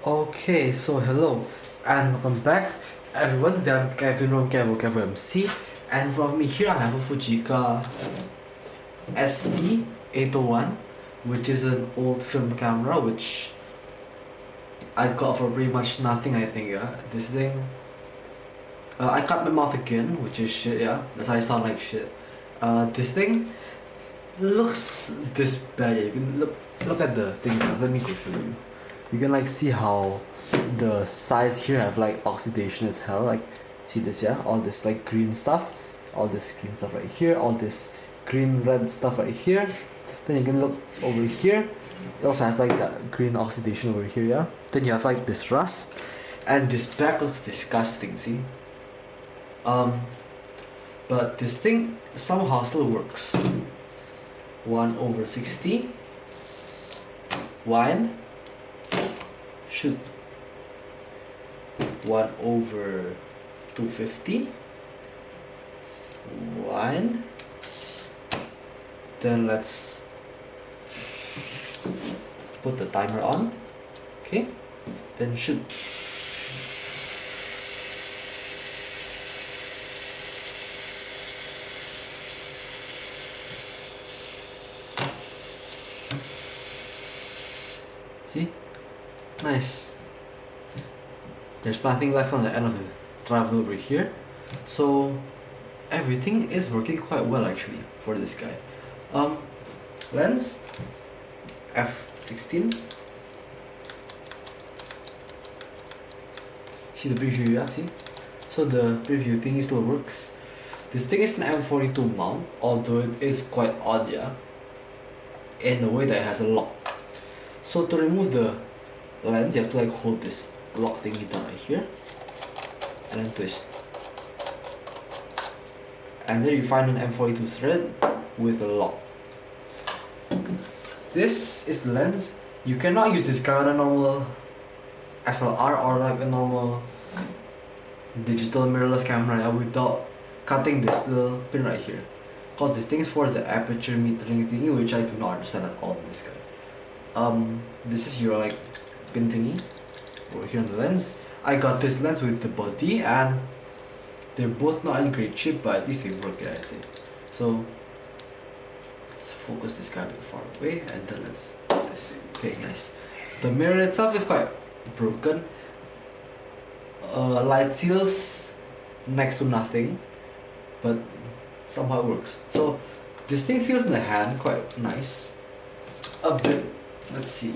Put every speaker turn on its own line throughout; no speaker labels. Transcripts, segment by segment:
Okay, so hello and welcome back everyone. Today I'm Kevin from Kevo MC, and from me here I have a Fujica ST801, which is an old film camera which I got for pretty much nothing, I think. Yeah, this thing, I cut my mouth again, which is shit. Yeah, that's how I sound like shit. This thing looks this bad. Yeah, you can look at the things. Let me go show you. You can like see how the sides here have like oxidation as hell. Like, see this, yeah, all this like green stuff, all this green stuff right here, all this green red stuff right here. Then you can look over here, it also has like that green oxidation over here. Yeah, then you have like this rust, and this back looks disgusting. See, but this thing somehow still works. 1/60 wine should 1/250 wine. Then let's put the timer on. Okay, then shoot. See? Nice. There's nothing left on the end of the travel over here. So everything is working quite well actually for this guy. Lens f16. See the preview, yeah, see? So the preview thing still works. This thing is an M42 mount, although it is quite odd, yeah, in the way that it has a lock. So to remove the lens, you have to like hold this lock thingy down right here and then twist. And there you find an M42 thread with a lock. This is the lens. You cannot use this guy on a normal SLR or like a normal digital mirrorless camera without cutting this little pin right here, because this thing is for the aperture metering thingy, which I do not understand at all in this guy. This is your like pin thingy over here on the lens. I got this lens with the body and they're both not in great shape, but at least they work, yeah, I'd say. So let's focus this guy a bit far away and then let's do this. Okay, nice. The mirror itself is quite broken. Light seals next to nothing, but somehow it works. So this thing feels in the hand quite nice. A bit, let's see,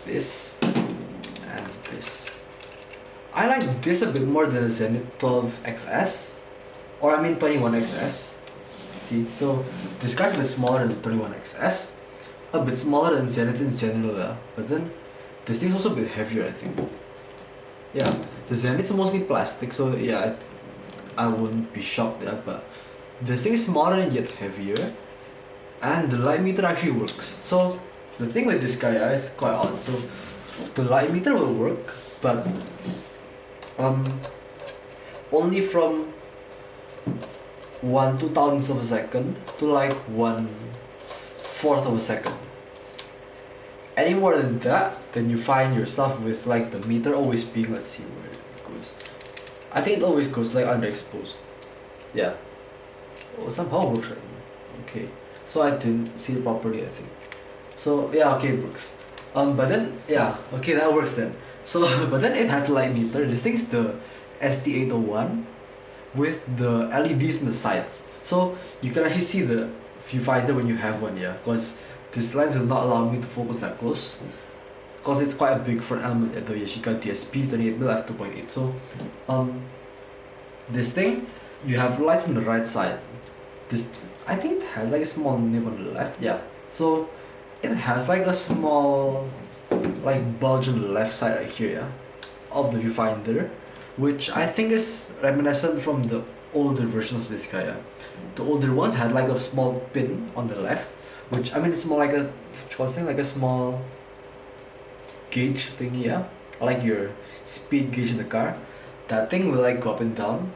this and this. I like this a bit more than the Zenith 12XS, or I mean 21XS. See, so this guy's a bit smaller than the 21XS, a bit smaller than Zenith in general, yeah. But then this thing's also a bit heavier, I think. Yeah, the Zenith's mostly plastic, so yeah, I wouldn't be shocked, yeah. But this thing is smaller and yet heavier, and the light meter actually works. So the thing with this guy is quite odd. So the light meter will work, but only from 1/2000th of a second to like 1/4 of a second. Any more than that, then you find yourself with like the meter always being, let's see where it goes. I think it always goes like underexposed. Yeah. Oh, somehow it works right now. Okay. So I didn't see it properly, I think. So yeah, okay, it works. But then yeah, okay, that works then. So but then it has a light meter. This thing's the ST801 with the LEDs in the sides. So you can actually see the viewfinder when you have one, yeah. Because this lens will not allow me to focus that close, because it's quite a big front element at the Yashica DSP 28mm f2.8. So this thing, you have lights on the right side. This, I think it has like a small nib on the left, yeah. So it has like a small like bulge on the left side right here, yeah, of the viewfinder, which I think is reminiscent from the older versions of this guy, yeah. The older ones had like a small pin on the left, which I mean it's more like a like a small gauge thingy, yeah, like your speed gauge in the car. That thing will like go up and down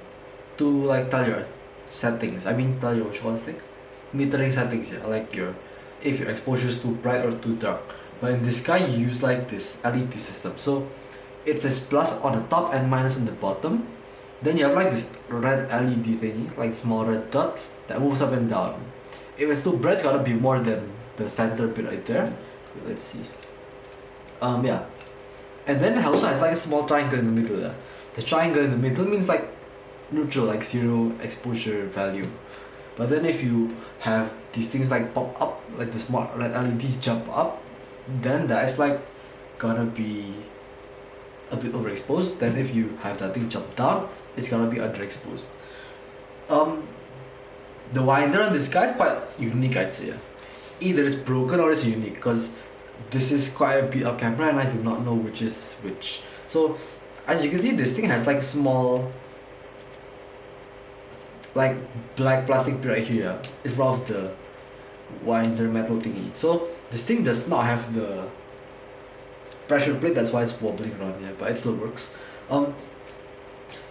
to like tell your settings. I mean tell your metering settings, yeah, like your if your exposure is too bright or too dark. But in this guy you use like this LED system. So it says plus on the top and minus on the bottom. Then you have like this red LED thingy, like small red dot that moves up and down. If it's too bright, it's gotta be more than the center bit right there. Let's see. Yeah. And then it also has like a small triangle in the middle there. The triangle in the middle means like neutral, like zero exposure value. But then if you have these things like pop up, like the small red LEDs jump up, then that is like gonna be a bit overexposed. Then if you have that thing jump down, it's gonna be underexposed. The winder on this guy is quite unique, I'd say. Either it's broken or it's unique, because this is quite a beat up camera and I do not know which is which. So as you can see, this thing has like a small like black plastic bit right here in front of the winder metal thingy. So this thing does not have the pressure plate, that's why it's wobbling around here, but it still works.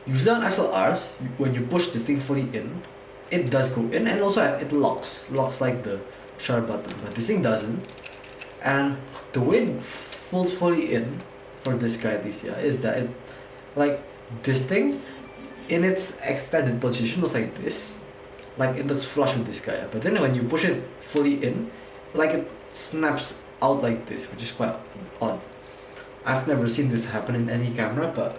Usually on SLRs, when you push this thing fully in, it does go in, and also it locks like the shutter button, but this thing doesn't. And the way it folds fully in for this guy is that it, like this thing in its extended position looks like this, like it looks flush with this guy, but then when you push it fully in, like it snaps out like this, which is quite odd. I've never seen this happen in any camera, but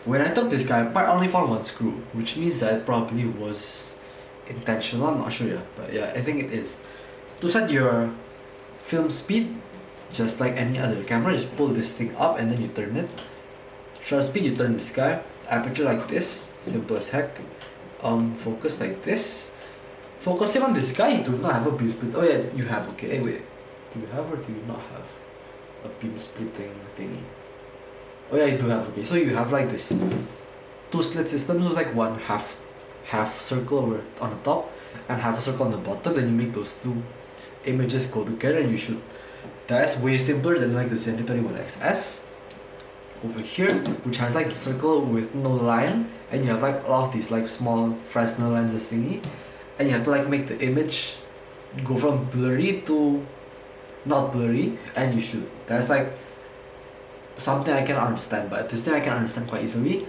when I took this guy apart, I only found one screw, which means that it probably was intentional. I'm not sure yet, but yeah, I think it is. To set your film speed, just like any other camera, just pull this thing up and then you turn it. Shutter speed, you turn this guy. Aperture like this, simple as heck. Focus like this. Focusing on this guy, you do not have a beam split. Oh yeah, you have. Okay, hey, wait. Do you have or do you not have a beam splitting thingy? Oh yeah, you do have. Okay, so you have like this two slit system. So it's like one half circle over on the top and half a circle on the bottom. Then you make those two images go together and you shoot. That's way simpler than like the ST801 XS over here, which has like the circle with no line, and you have like all of these like small Fresnel lenses thingy, and you have to like make the image go from blurry to not blurry, and you shoot. That's like something I can understand, but this thing I can understand quite easily.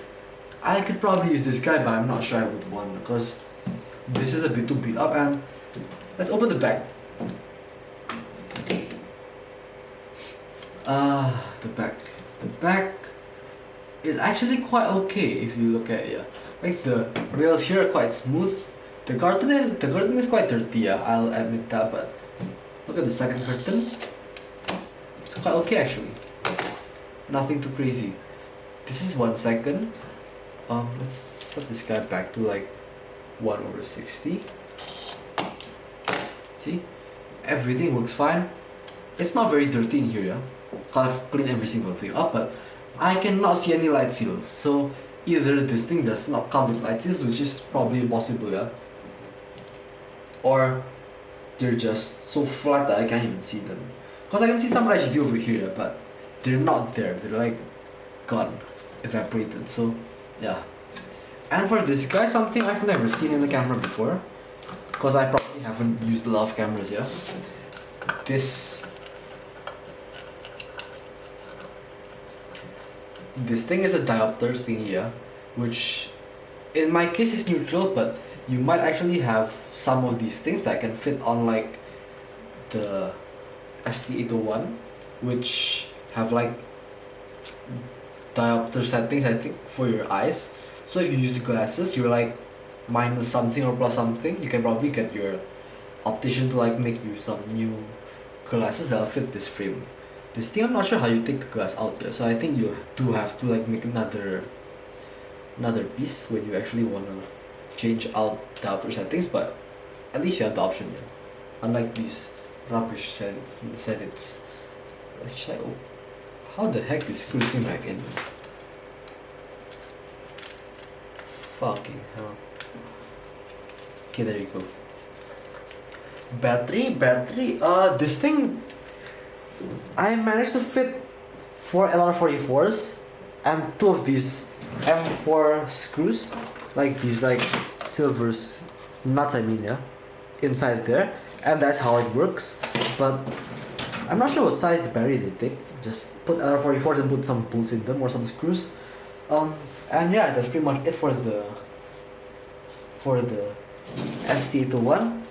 I could probably use this guy, but I'm not sure I would want, because this is a bit too beat up. And let's open the back. The back is actually quite okay if you look at it. Like the rails here are quite smooth. The curtain is quite dirty, yeah, I'll admit that, but look at the second curtain. It's quite okay actually. Nothing too crazy. This is 1 second. Let's set this guy back to like 1/60. See? Everything works fine. It's not very dirty in here, yeah. I've cleaned every single thing up, but I cannot see any light seals. So either this thing does not come with light seals, which is probably impossible, yeah, or they're just so flat that I can't even see them. Cause I can see some residue over here, but they're not there. They're like gone, evaporated. So yeah. And for this guy, something I've never seen in a camera before, cause I probably haven't used a lot of cameras, yeah. This thing is a diopter thing here, which in my case is neutral, but you might actually have some of these things that can fit on like the ST801, which have like diopter settings, I think, for your eyes. So if you use glasses, you're like minus something or plus something, you can probably get your optician to like make you some new glasses that'll fit this frame. This thing, I'm not sure how you take the glass out there, so I think you do have to like make another piece when you actually wanna change out diopter settings, but at least you have the option here. Unlike these rubbish settings. Let's check. Oh, how the heck do you screw this thing back in? Fucking hell. Okay, there you go. Battery. This thing, I managed to fit 4 LR44s and 2 of these M4 screws, like these like silver nuts, I mean, yeah, inside there. and that's how it works. But I'm not sure what size the battery they take. Just put LR44s and put some bolts in them or some screws. And yeah, that's pretty much it for the ST801.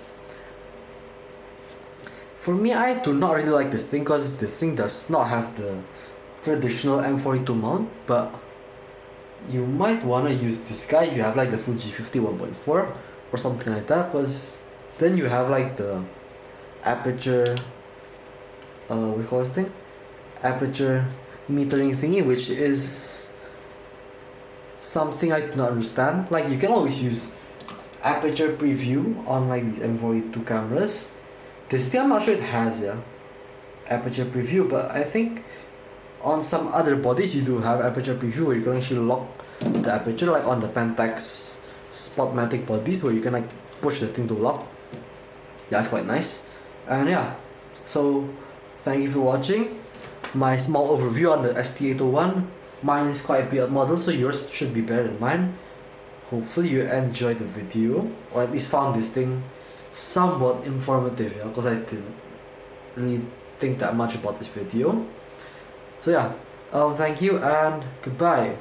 For me, I do not really like this thing because this thing does not have the traditional M42 mount, but you might want to use this guy. You have like the Fuji 51.4 or something like that, because then you have like the aperture what do you call this thing? Aperture metering thingy, which is something I do not understand. Like, you can always use aperture preview on like these M42 cameras. This thing I'm not sure it has, yeah, aperture preview, but I think on some other bodies you do have aperture preview where you can actually lock the aperture, like on the Pentax Spotmatic bodies where you can like push the thing to lock. That's quite nice. And yeah, so thank you for watching my small overview on the ST801. Mine is quite a beat up model, so yours should be better than mine. Hopefully you enjoyed the video, or at least found this thing somewhat informative, yeah, because I didn't really think that much about this video. So yeah, thank you and goodbye.